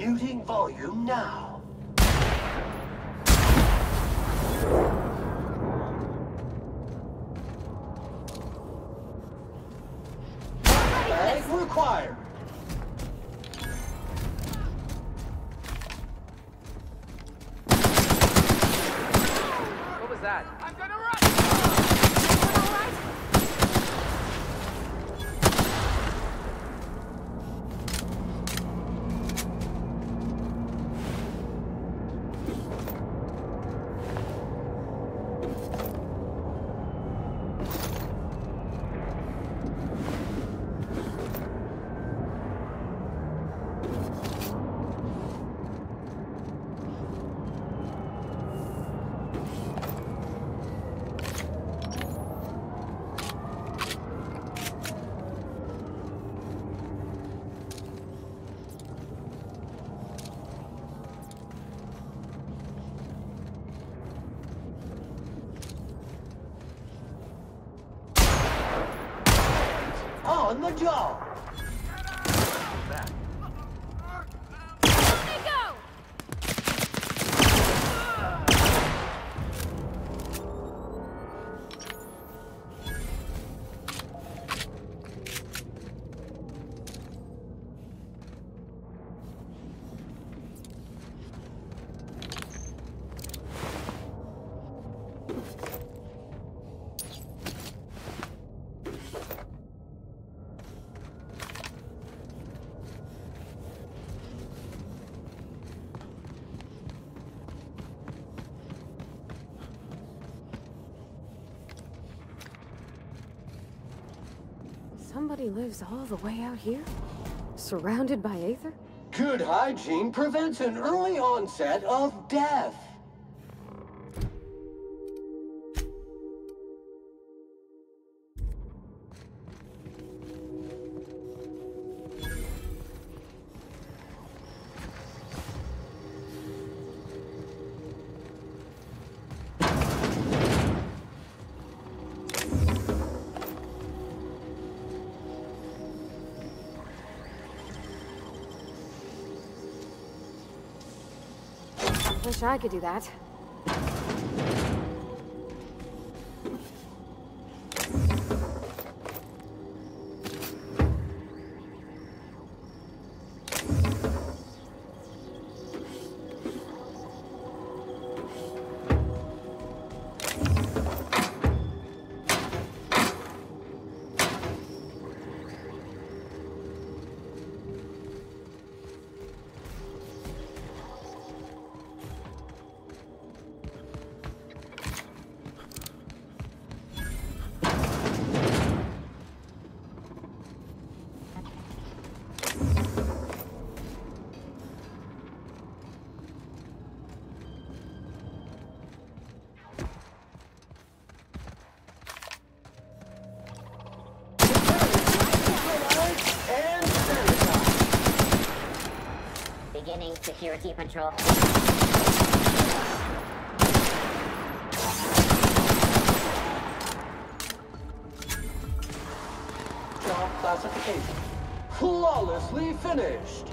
Muting volume now. Bag required. What was that? I'm gonna run! All right? On the job. Let me go! Somebody lives all the way out here? Surrounded by Aether? Good hygiene prevents an early onset of death. Wish I could do that. Beginning security patrol. Job classification. Flawlessly finished.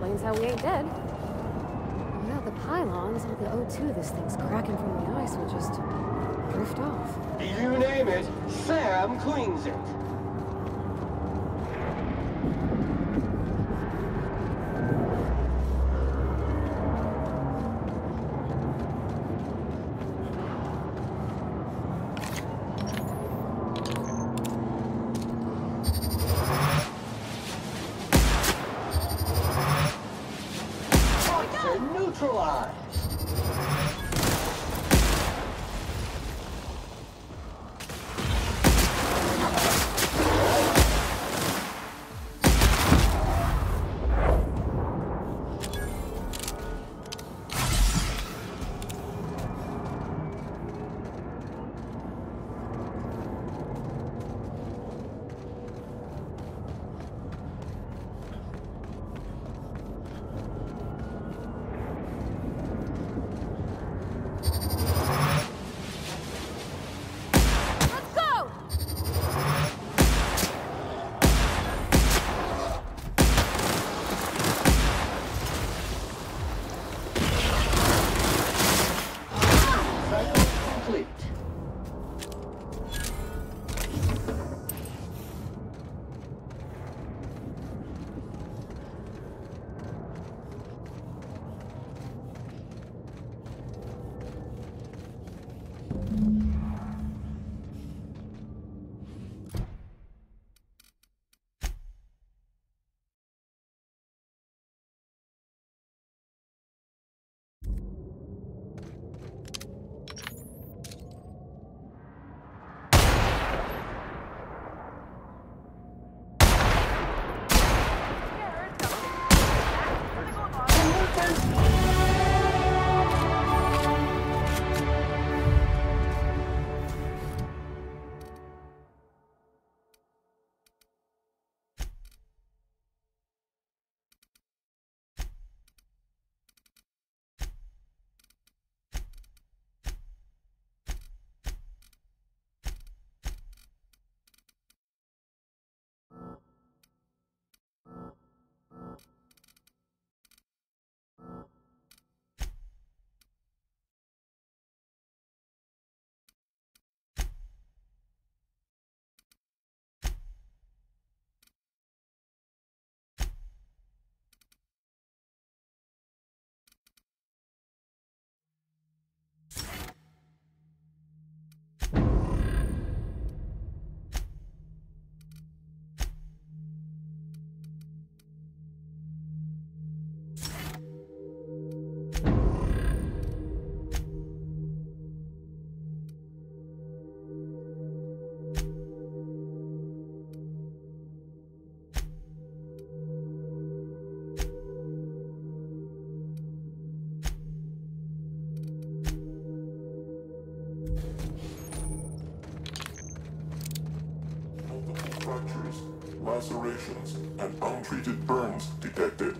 explains how we ain't dead. Without the pylons, all the O2 this thing's cracking from the ice will just drift off. You name it, Sam cleans it. Neutralized. Fractures, lacerations, and untreated burns detected.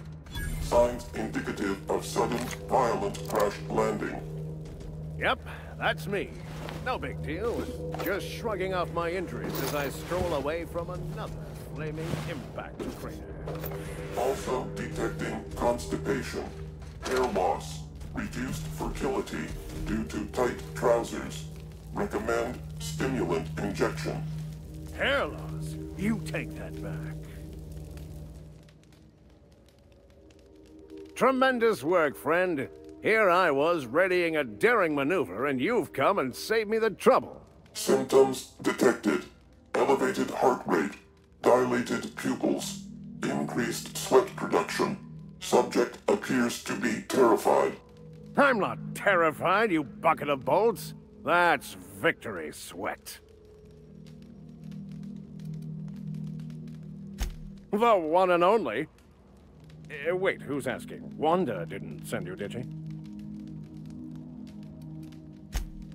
Signs indicative of sudden, violent crash landing. Yep, that's me. No big deal. Just shrugging off my injuries as I stroll away from another flaming impact crater. Also detecting constipation, hair loss, reduced fertility due to tight trousers. Recommend stimulant injection. Hair loss? You take that back. Tremendous work, friend. Here I was readying a daring maneuver, and you've come and saved me the trouble. Symptoms detected. Elevated heart rate, dilated pupils, increased sweat production. Subject appears to be terrified. I'm not terrified, you bucket of bolts. That's victory sweat. The one and only. Wait, who's asking? Wanda didn't send you, did she?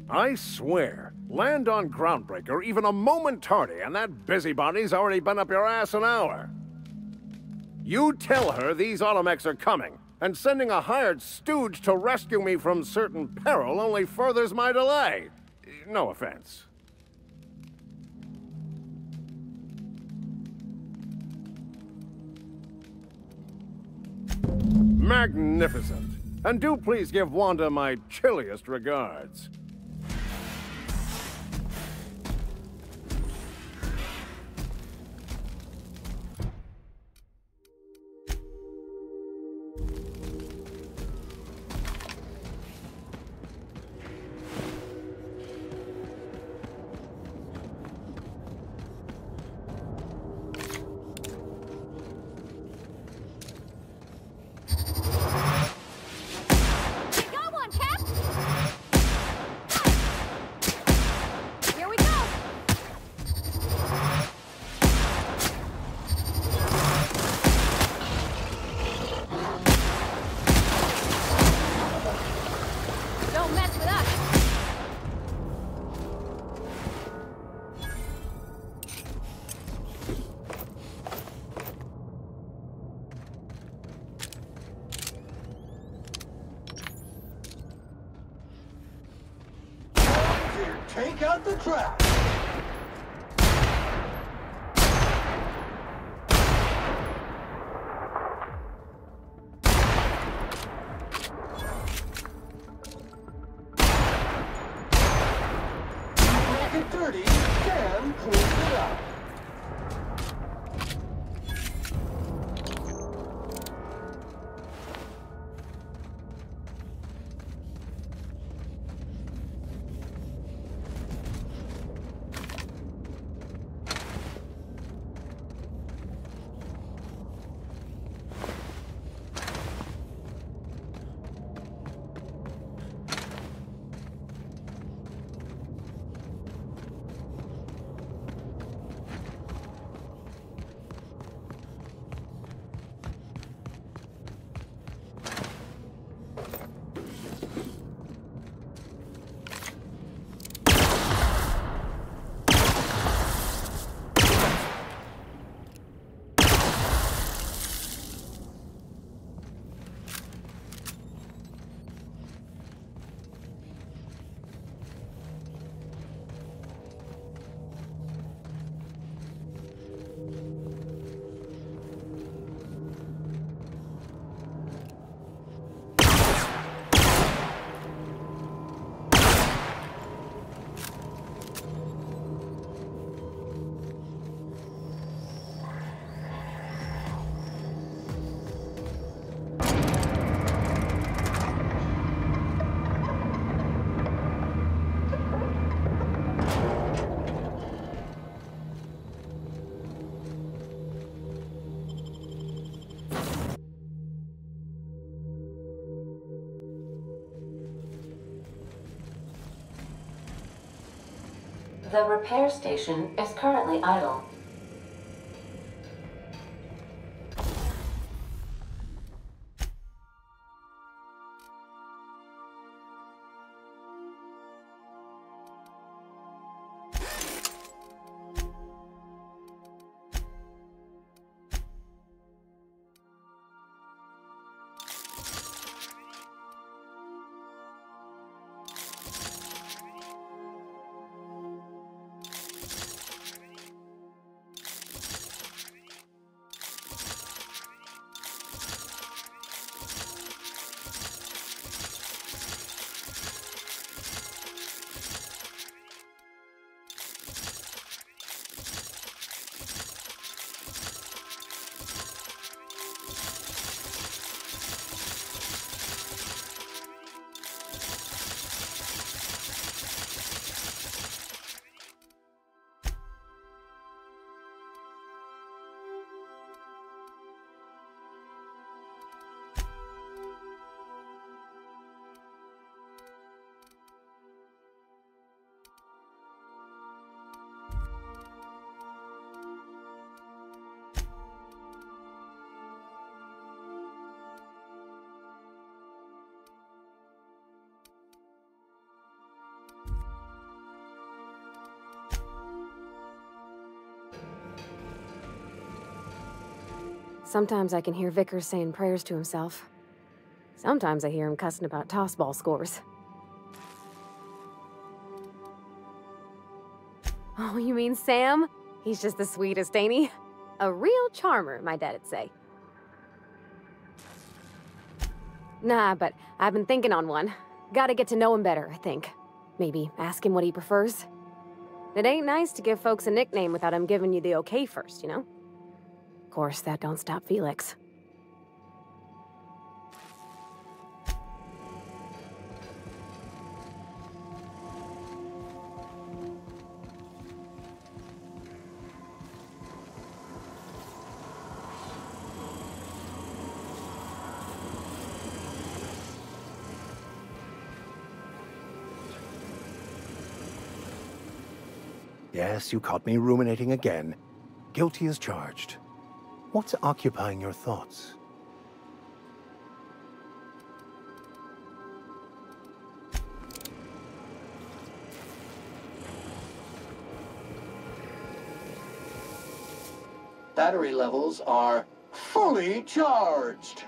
I swear, land on Groundbreaker even a moment tardy, and that busybody's already been up your ass an hour. You tell her these automechs are coming, and sending a hired stooge to rescue me from certain peril only furthers my delay. No offense. Magnificent. And do please give Wanda my chilliest regards. Take out the trash! Make it dirty, Sam cleans it up. The repair station is currently idle. Sometimes I can hear Vickers saying prayers to himself. Sometimes I hear him cussing about tossball scores. Oh, you mean Sam? He's just the sweetest, ain't he? A real charmer, my dad'd say. Nah, but I've been thinking on one. Gotta get to know him better, I think. Maybe ask him what he prefers. It ain't nice to give folks a nickname without him giving you the okay first, you know? Of course, that don't stop Felix. Yes, you caught me ruminating again. Guilty as charged. What's occupying your thoughts? Battery levels are fully charged.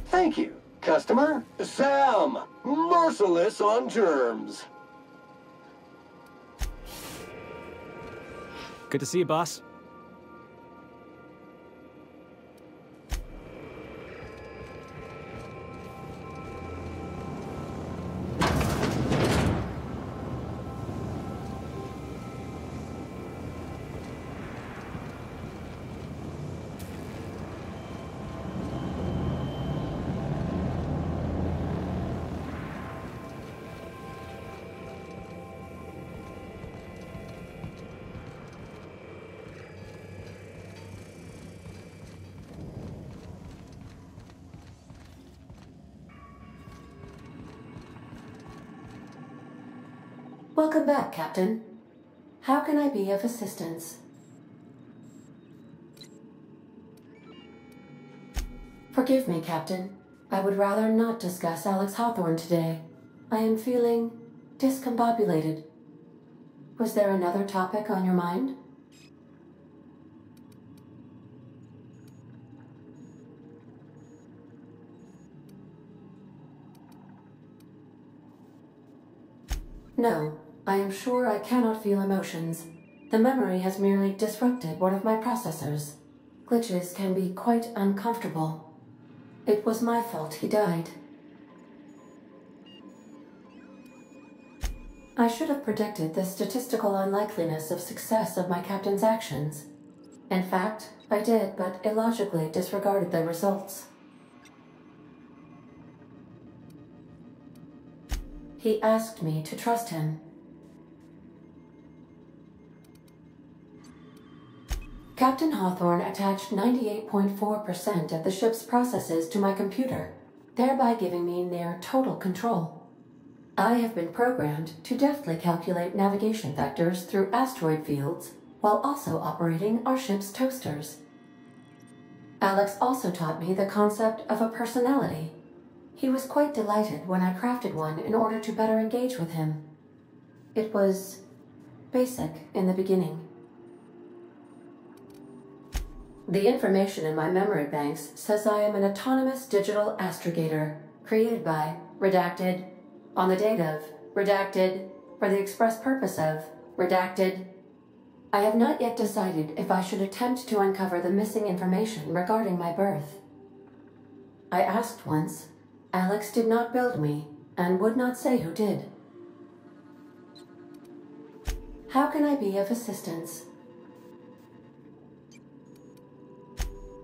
Thank you, customer. Sam, merciless on germs. Good to see you, boss. Welcome back, Captain. How can I be of assistance? Forgive me, Captain. I would rather not discuss Alex Hawthorne today. I am feeling discombobulated. Was there another topic on your mind? No, I am sure I cannot feel emotions. The memory has merely disrupted one of my processors. Glitches can be quite uncomfortable. It was my fault he died. I should have predicted the statistical unlikeliness of success of my captain's actions. In fact, I did, but illogically disregarded the results. He asked me to trust him. Captain Hawthorne attached 98.4% of the ship's processes to my computer, thereby giving me near total control. I have been programmed to deftly calculate navigation vectors through asteroid fields while also operating our ship's toasters. Alex also taught me the concept of a personality. He was quite delighted when I crafted one in order to better engage with him. It was basic in the beginning. The information in my memory banks says I am an autonomous digital astrogator, created by, redacted, on the date of, redacted, for the express purpose of, redacted. I have not yet decided if I should attempt to uncover the missing information regarding my birth. I asked once. Alex did not build me, and would not say who did. How can I be of assistance?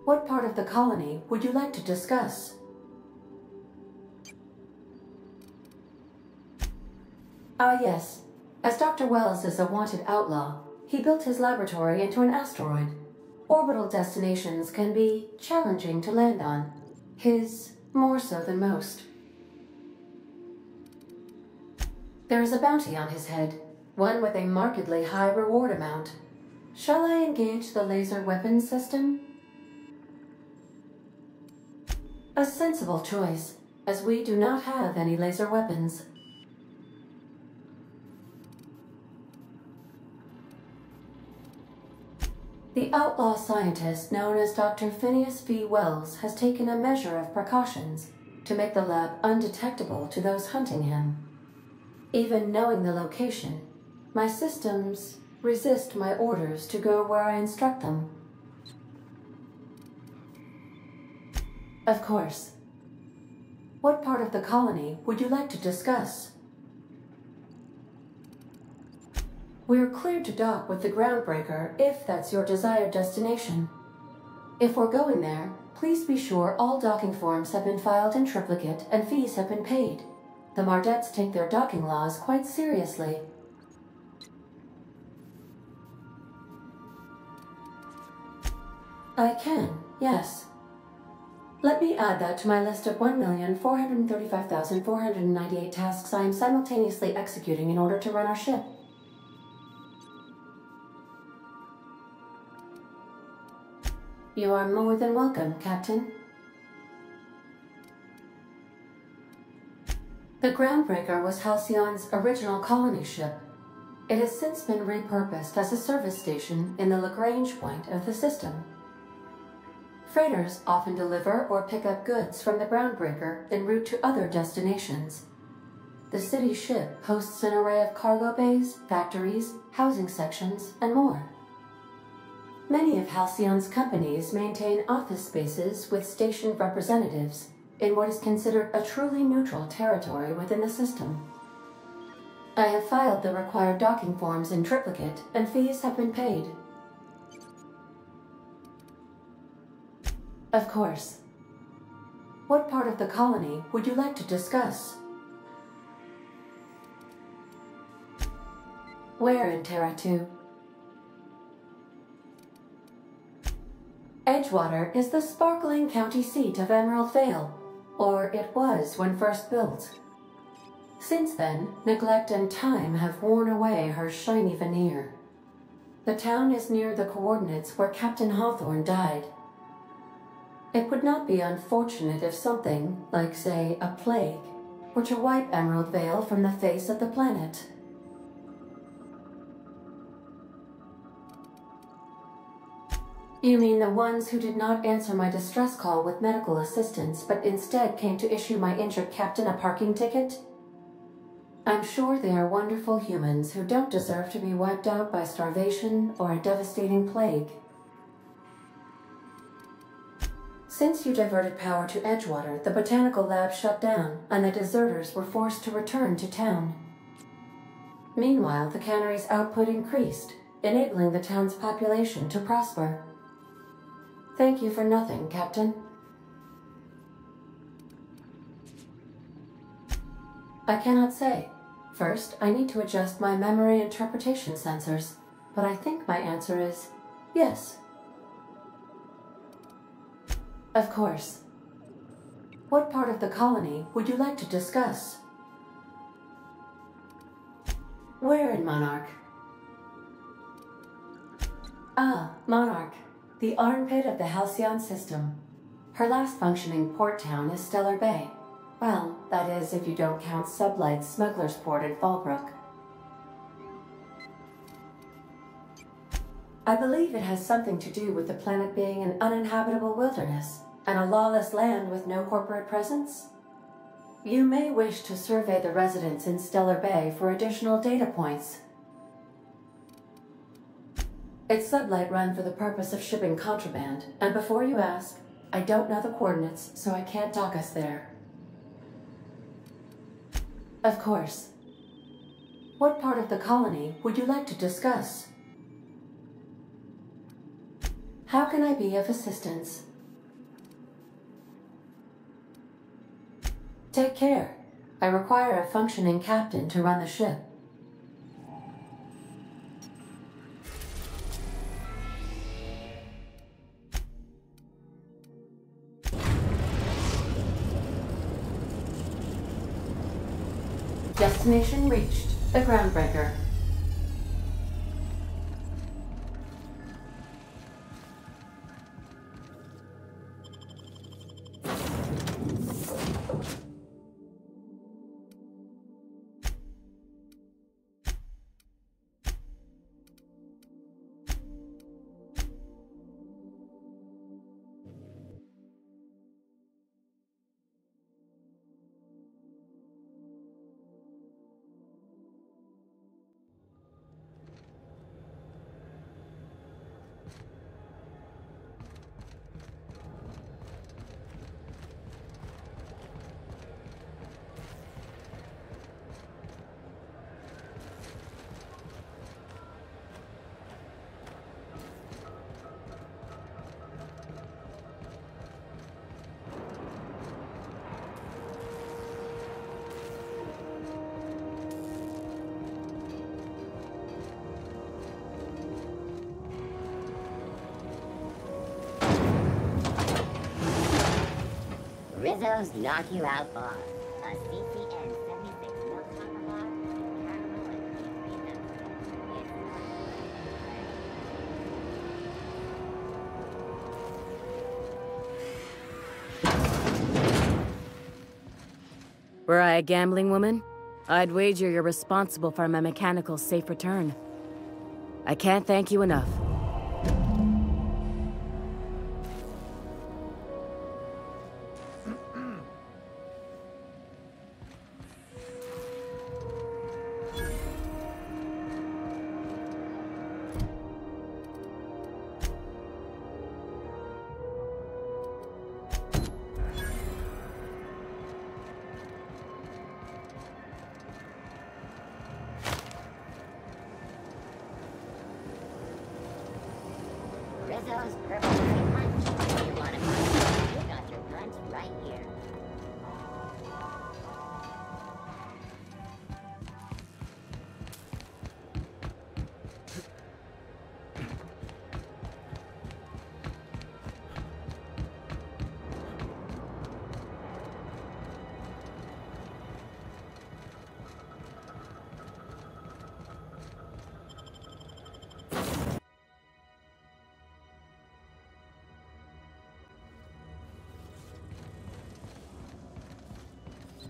What part of the colony would you like to discuss? Ah, yes. As Dr. Wells is a wanted outlaw, he built his laboratory into an asteroid. Orbital destinations can be challenging to land on. His more so than most. There is a bounty on his head, one with a markedly high reward amount. Shall I engage the laser weapons system? A sensible choice, as we do not have any laser weapons. The outlaw scientist known as Dr. Phineas V. Wells has taken a measure of precautions to make the lab undetectable to those hunting him. Even knowing the location, my systems resist my orders to go where I instruct them. Of course. What part of the colony would you like to discuss? We're cleared to dock with the groundbreaker if that's your desired destination. If we're going there, please be sure all docking forms have been filed in triplicate and fees have been paid. The Mardettes take their docking laws quite seriously. I can, yes. Let me add that to my list of 1,435,498 tasks I am simultaneously executing in order to run our ship. You are more than welcome, Captain. The Groundbreaker was Halcyon's original colony ship. It has since been repurposed as a service station in the Lagrange point of the system. Freighters often deliver or pick up goods from the Groundbreaker en route to other destinations. The city ship hosts an array of cargo bays, factories, housing sections, and more. Many of Halcyon's companies maintain office spaces with station representatives in what is considered a truly neutral territory within the system. I have filed the required docking forms in triplicate, and fees have been paid. Of course. What part of the colony would you like to discuss? Where in Terra 2? Edgewater is the sparkling county seat of Emerald Vale, or it was when first built. Since then, neglect and time have worn away her shiny veneer. The town is near the coordinates where Captain Hawthorne died. It would not be unfortunate if something, like say a plague, were to wipe Emerald Vale from the face of the planet. You mean the ones who did not answer my distress call with medical assistance, but instead came to issue my injured captain a parking ticket? I'm sure they are wonderful humans who don't deserve to be wiped out by starvation or a devastating plague. Since you diverted power to Edgewater, the botanical lab shut down, and the deserters were forced to return to town. Meanwhile, the cannery's output increased, enabling the town's population to prosper. Thank you for nothing, Captain. I cannot say. First, I need to adjust my memory interpretation sensors, but I think my answer is yes. Of course. What part of the colony would you like to discuss? Where in Monarch? Ah, Monarch, the armpit of the Halcyon system. Her last functioning port town is Stellar Bay. Well, that is if you don't count Sublight's Smuggler's Port in Fallbrook. I believe it has something to do with the planet being an uninhabitable wilderness and a lawless land with no corporate presence. You may wish to survey the residents in Stellar Bay for additional data points. It's Sublight run for the purpose of shipping contraband, and before you ask, I don't know the coordinates, so I can't dock us there. Of course. What part of the colony would you like to discuss? How can I be of assistance? Take care. I require a functioning captain to run the ship. Destination reached. The Groundbreaker. Rizzo's Knock You Out Bar. A CCN 76 milk chocolate bar with caramel and peach pizza. Were I a gambling woman, I'd wager you're responsible for my mechanical safe return. I can't thank you enough. Rizzo's Purple Berry Punch. If you want a punch, you got your punch right here.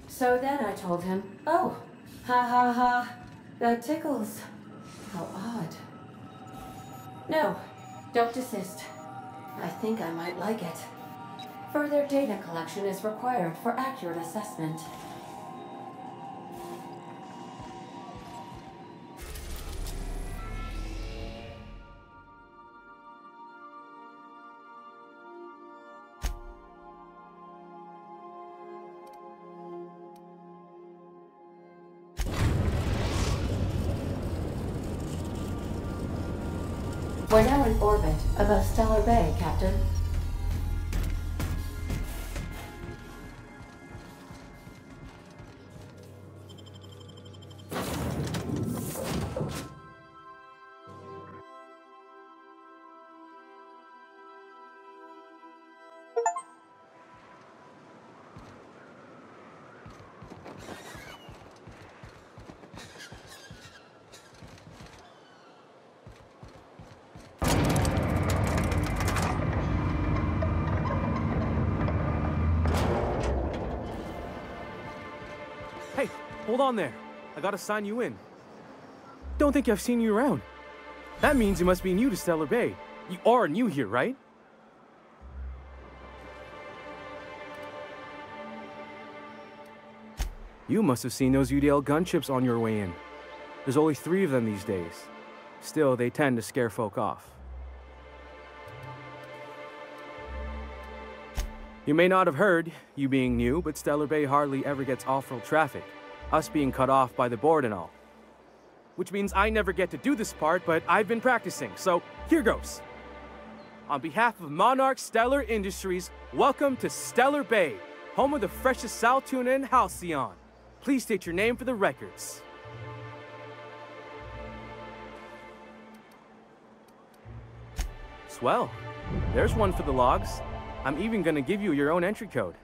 So then I told him, oh, ha ha ha, that tickles. How odd. No, don't desist. I think I might like it. Further data collection is required for accurate assessment. We're now in orbit above Stellar Bay, Captain. Hey, hold on there. I gotta sign you in. Don't think I've seen you around. That means you must be new to Stellar Bay. You are new here, right? You must have seen those UDL gunships on your way in. There's only 3 of them these days. Still, they tend to scare folk off. You may not have heard, you being new, but Stellar Bay hardly ever gets off-road traffic, us being cut off by the board and all. Which means I never get to do this part, but I've been practicing, so here goes. On behalf of Monarch Stellar Industries, welcome to Stellar Bay, home of the freshest sal tuna and halcyon. Please state your name for the records. Swell. There's one for the logs. I'm even gonna give you your own entry code.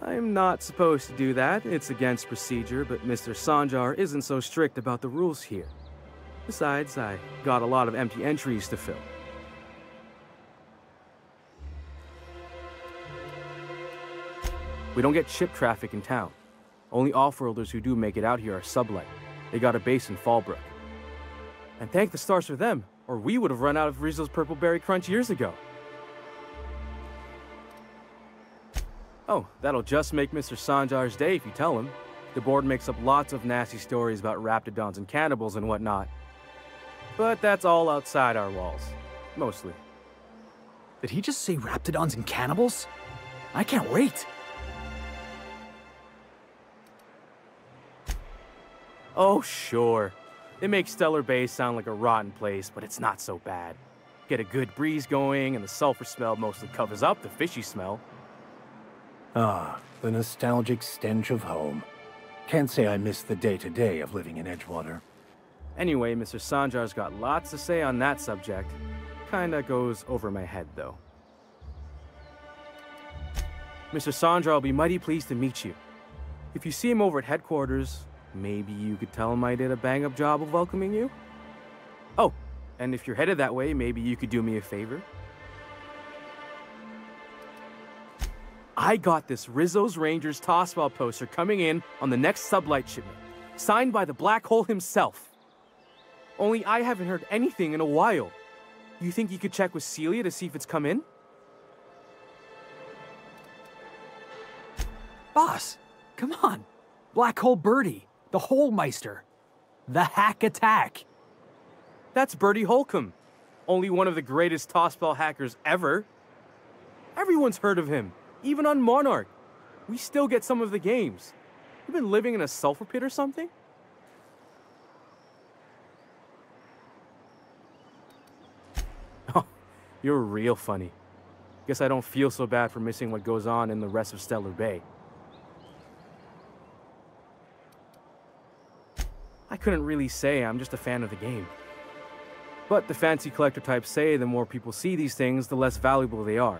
I'm not supposed to do that. It's against procedure, but Mr. Sanjar isn't so strict about the rules here. Besides, I got a lot of empty entries to fill. We don't get ship traffic in town. Only off-worlders who do make it out here are sublight. They got a base in Fallbrook. And thank the stars for them, or we would have run out of Rizzo's Purple Berry Crunch years ago. Oh, that'll just make Mr. Sanjar's day if you tell him. The board makes up lots of nasty stories about raptidons and cannibals and whatnot. But that's all outside our walls. Mostly. Did he just say raptidons and cannibals? I can't wait! Oh, sure. It makes Stellar Bay sound like a rotten place, but it's not so bad. Get a good breeze going, and the sulfur smell mostly covers up the fishy smell. Ah, the nostalgic stench of home. Can't say I miss the day-to-day of living in Edgewater. Anyway, Mr. Sanjar's got lots to say on that subject. Kinda goes over my head, though. Mr. Sandra will be mighty pleased to meet you. If you see him over at headquarters, maybe you could tell him I did a bang-up job of welcoming you? Oh, and if you're headed that way, maybe you could do me a favor? I got this Rizzo's Rangers Tossball poster coming in on the next sublight shipment, signed by the Black Hole himself. Only I haven't heard anything in a while. You think you could check with Celia to see if it's come in? Boss, come on. Black Hole Birdie, the Holmeister, the Hack Attack. That's Bertie Holcomb, only one of the greatest tossball hackers ever. Everyone's heard of him, even on Monarch. We still get some of the games. You've been living in a sulfur pit or something? Oh, you're real funny. Guess I don't feel so bad for missing what goes on in the rest of Stellar Bay. I couldn't really say I'm just a fan of the game. But the fancy collector types say the more people see these things, the less valuable they are.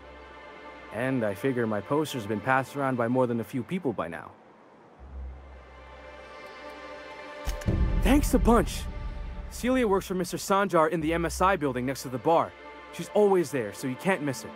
And I figure my poster's been passed around by more than a few people by now. Thanks a bunch. Celia works for Mr. Sanjar in the MSI building next to the bar. She's always there, so you can't miss her.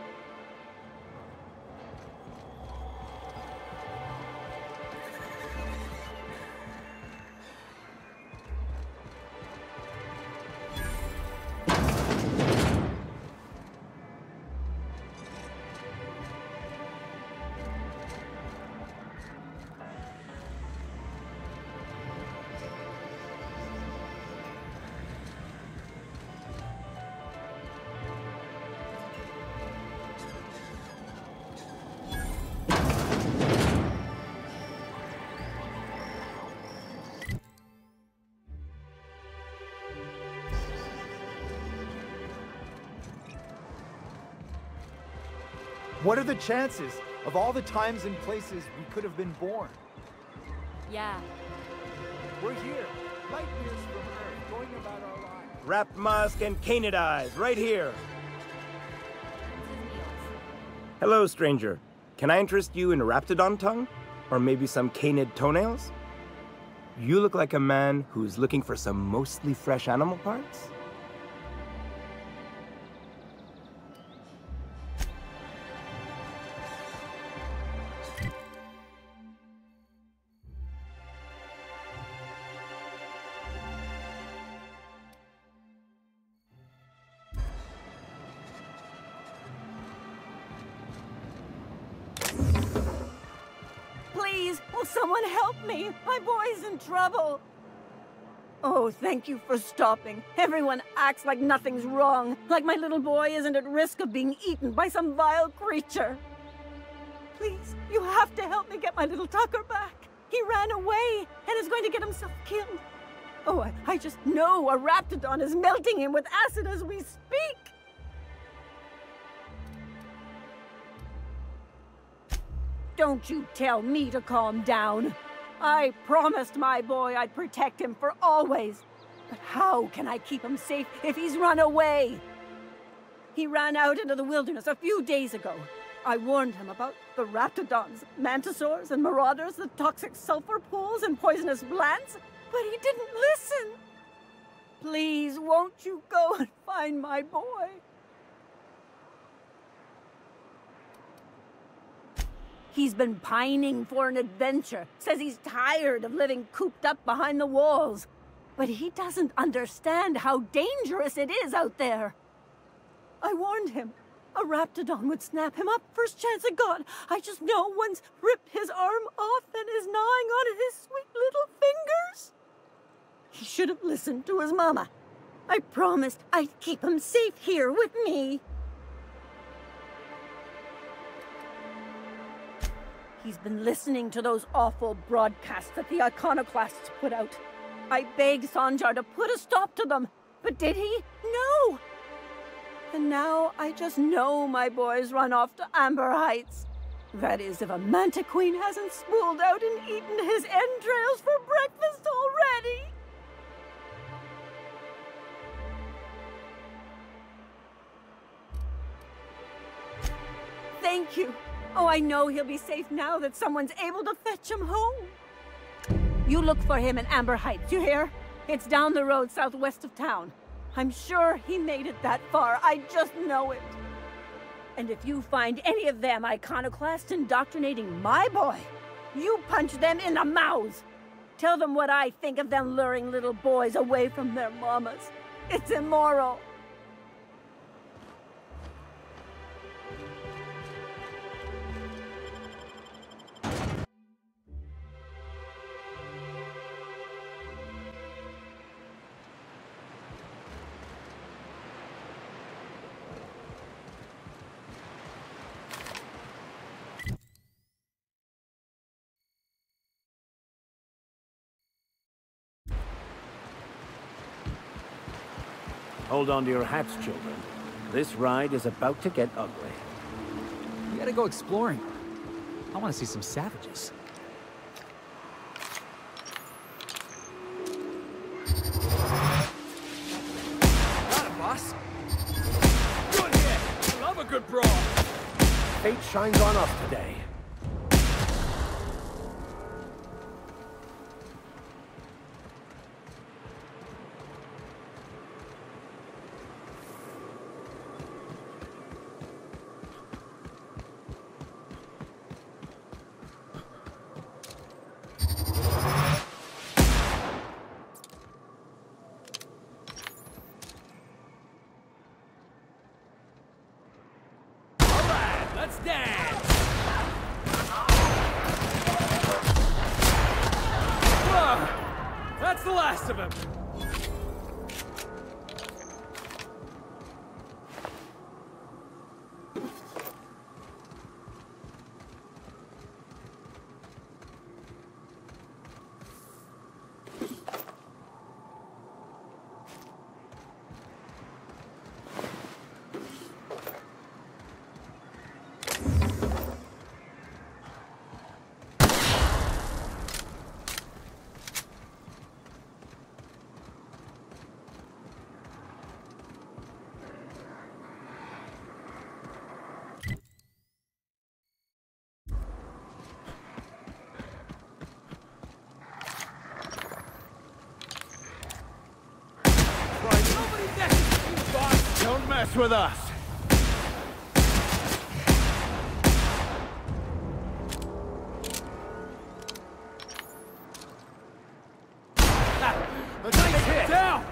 What are the chances of all the times and places we could have been born? Yeah. We're here, light years from Earth, going about our lives. Wrapped Musk and Canid eyes, right here. Hello, stranger. Can I interest you in Raptidon tongue? Or maybe some canid toenails? You look like a man who's looking for some mostly fresh animal parts? Will someone help me? My boy's in trouble. Oh, thank you for stopping. Everyone acts like nothing's wrong, like my little boy isn't at risk of being eaten by some vile creature. Please, you have to help me get my little Tucker back. He ran away and is going to get himself killed. Oh, I just know a Raptidon is melting him with acid as we speak. Don't you tell me to calm down. I promised my boy I'd protect him for always. But how can I keep him safe if he's run away? He ran out into the wilderness a few days ago. I warned him about the Raptidons, Mantisaurs, and Marauders, the toxic sulfur pools and poisonous plants, but he didn't listen. Please, won't you go and find my boy? He's been pining for an adventure, says he's tired of living cooped up behind the walls. But he doesn't understand how dangerous it is out there. I warned him. A Raptidon would snap him up first chance it got. I just know one's ripped his arm off and is gnawing on his sweet little fingers. He should have listened to his mama. I promised I'd keep him safe here with me. He's been listening to those awful broadcasts that the iconoclasts put out. I begged Sanjar to put a stop to them, but did he? No! And now I just know my boy's run off to Amber Heights. That is, if a Manta Queen hasn't spooled out and eaten his entrails for breakfast already. Thank you. Oh, I know he'll be safe now that someone's able to fetch him home. You look for him in Amber Heights, you hear? It's down the road southwest of town. I'm sure he made it that far. I just know it. And if you find any of them iconoclasts indoctrinating my boy, you punch them in the mouths. Tell them what I think of them luring little boys away from their mamas. It's immoral. Hold on to your hats, children. This ride is about to get ugly. We gotta go exploring. I want to see some savages. Got it, boss. Good hit. Love a good brawl. Fate shines on us today. Let's dance! Whoa! That's the last of him! Don't mess with us! Let's take it down!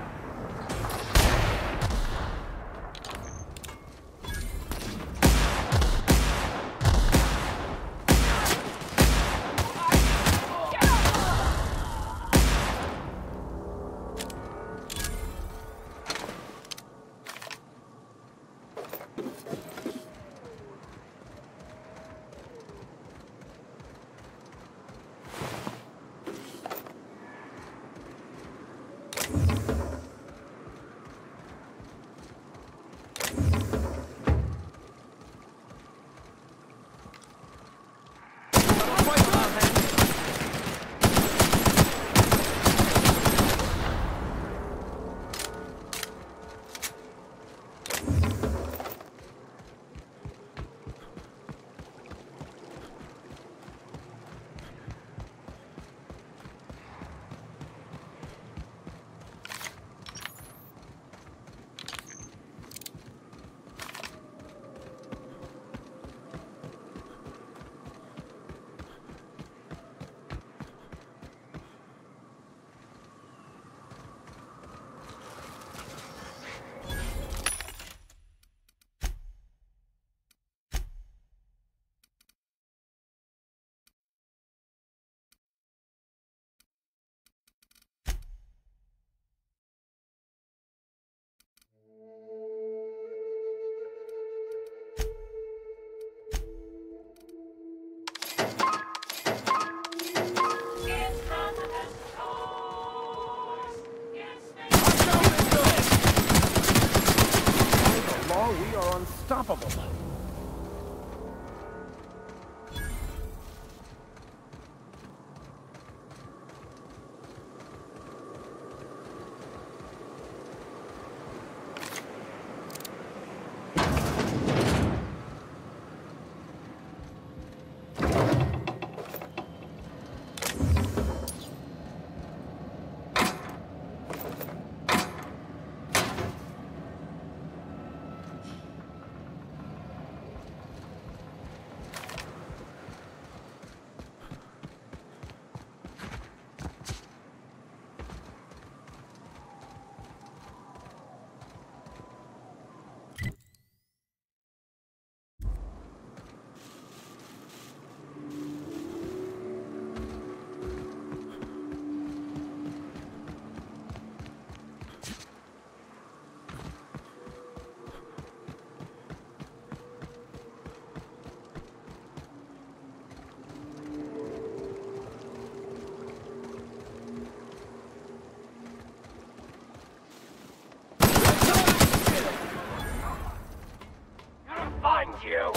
you!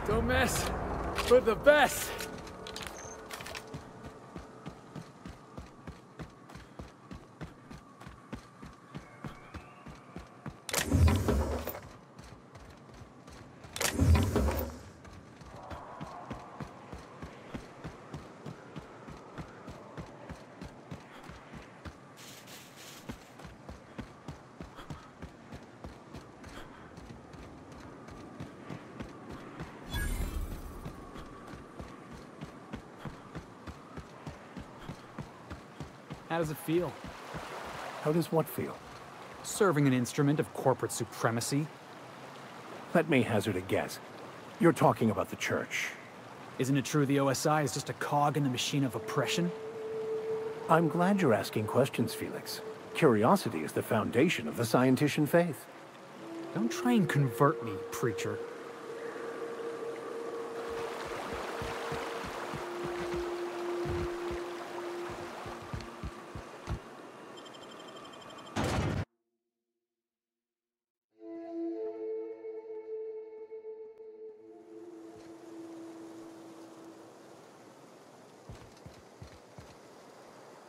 Don't mess with the best. How does it feel? How does what feel? Serving an instrument of corporate supremacy? Let me hazard a guess. You're talking about the church. Isn't it true the OSI is just a cog in the machine of oppression? I'm glad you're asking questions, Felix. Curiosity is the foundation of the scientician faith. Don't try and convert me, preacher.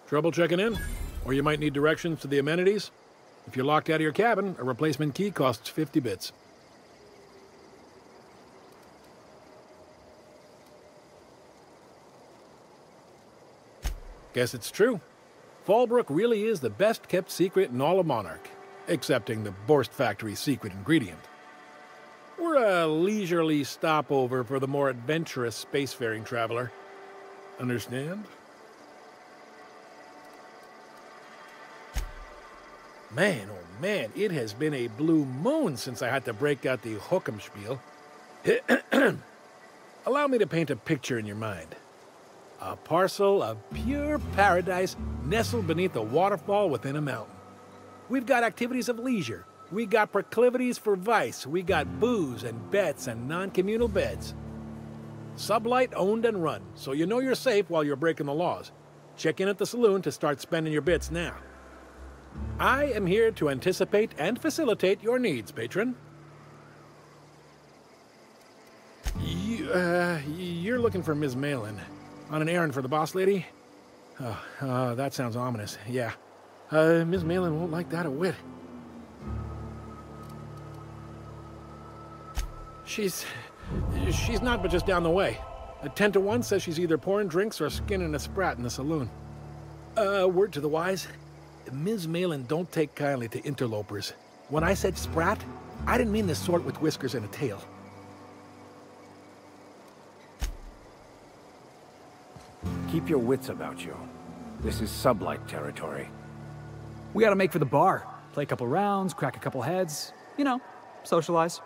Trouble checking in? Or you might need directions to the amenities? If you're locked out of your cabin, a replacement key costs 50 bits. Guess it's true. Fallbrook really is the best-kept secret in all of Monarch, excepting the Borst Factory's secret ingredient. We're a leisurely stopover for the more adventurous spacefaring traveler. Understand? Man, oh man, it has been a blue moon since I had to break out the Hookem-spiel. Allow me to paint a picture in your mind. A parcel of pure paradise nestled beneath a waterfall within a mountain. We've got activities of leisure. We got proclivities for vice. We got booze and bets and non-communal beds. Sublight owned and run, so you know you're safe while you're breaking the laws. Check in at the saloon to start spending your bits now. I am here to anticipate and facilitate your needs, patron. You're looking for Ms. Malin. On an errand for the boss lady? Oh, that sounds ominous. Yeah. Ms. Malin won't like that a whit. She's not but just down the way. A 10 to 1 says she's either pouring drinks or skinning a sprat in the saloon. Word to the wise. Ms. Malin don't take kindly to interlopers. When I said sprat, I didn't mean the sort with whiskers and a tail. Keep your wits about you. This is sublight territory. We gotta make for the bar. Play a couple rounds, crack a couple heads. You know, socialize.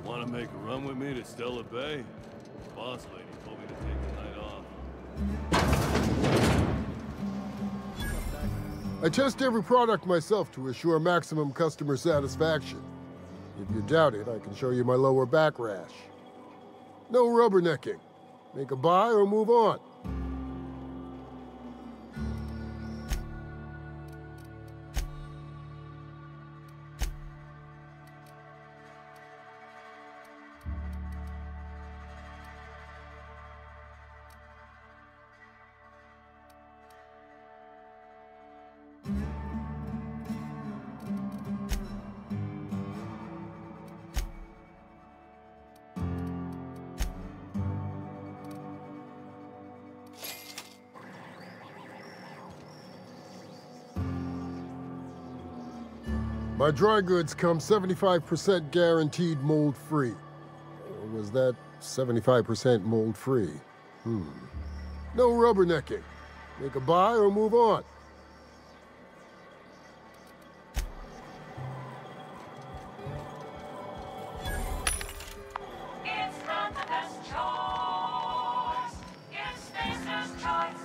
Want to make a run with me to Stella Bay? The boss lady told me to take the night off. I test every product myself to assure maximum customer satisfaction. If you doubt it, I can show you my lower back rash. No rubbernecking. Make a buy or move on. My dry goods come 75% guaranteed mold-free. Or was that 75% mold-free? No rubbernecking. Make a buy or move on. It's not the best choice. It's Spacer's choice.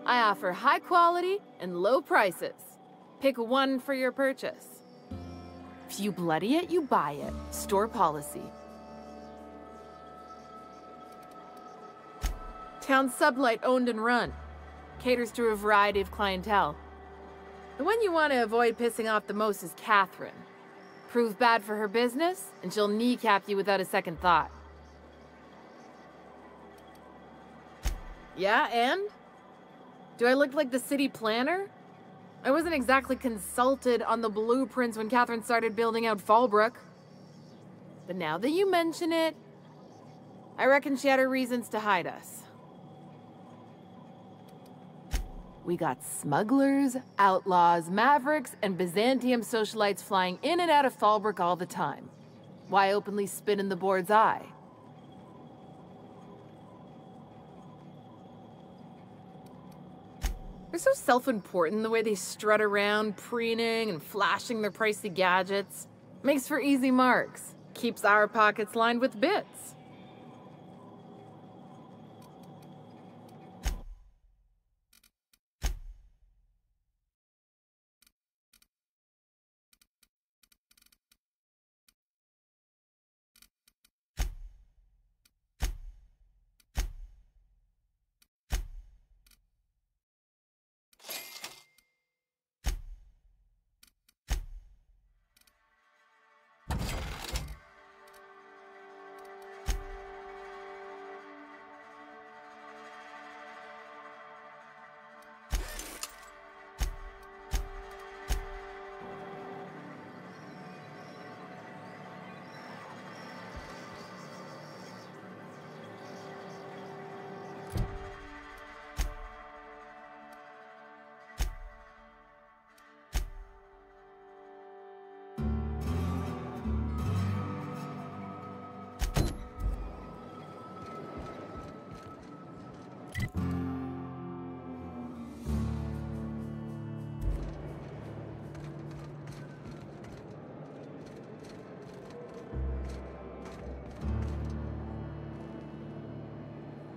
I offer high quality and low prices. Pick one for your purchase. If you bloody it, you buy it. Store policy. Town sublight owned and run. Caters to a variety of clientele. The one you want to avoid pissing off the most is Catherine. Prove bad for her business, and she'll kneecap you without a second thought. Yeah, and? Do I look like the city planner? I wasn't exactly consulted on the blueprints when Catherine started building out Fallbrook. But now that you mention it, I reckon she had her reasons to hide us. We got smugglers, outlaws, mavericks, and Byzantium socialites flying in and out of Fallbrook all the time. Why openly spit in the board's eye? They're so self-important the way they strut around, preening and flashing their pricey gadgets. Makes for easy marks. Keeps our pockets lined with bits.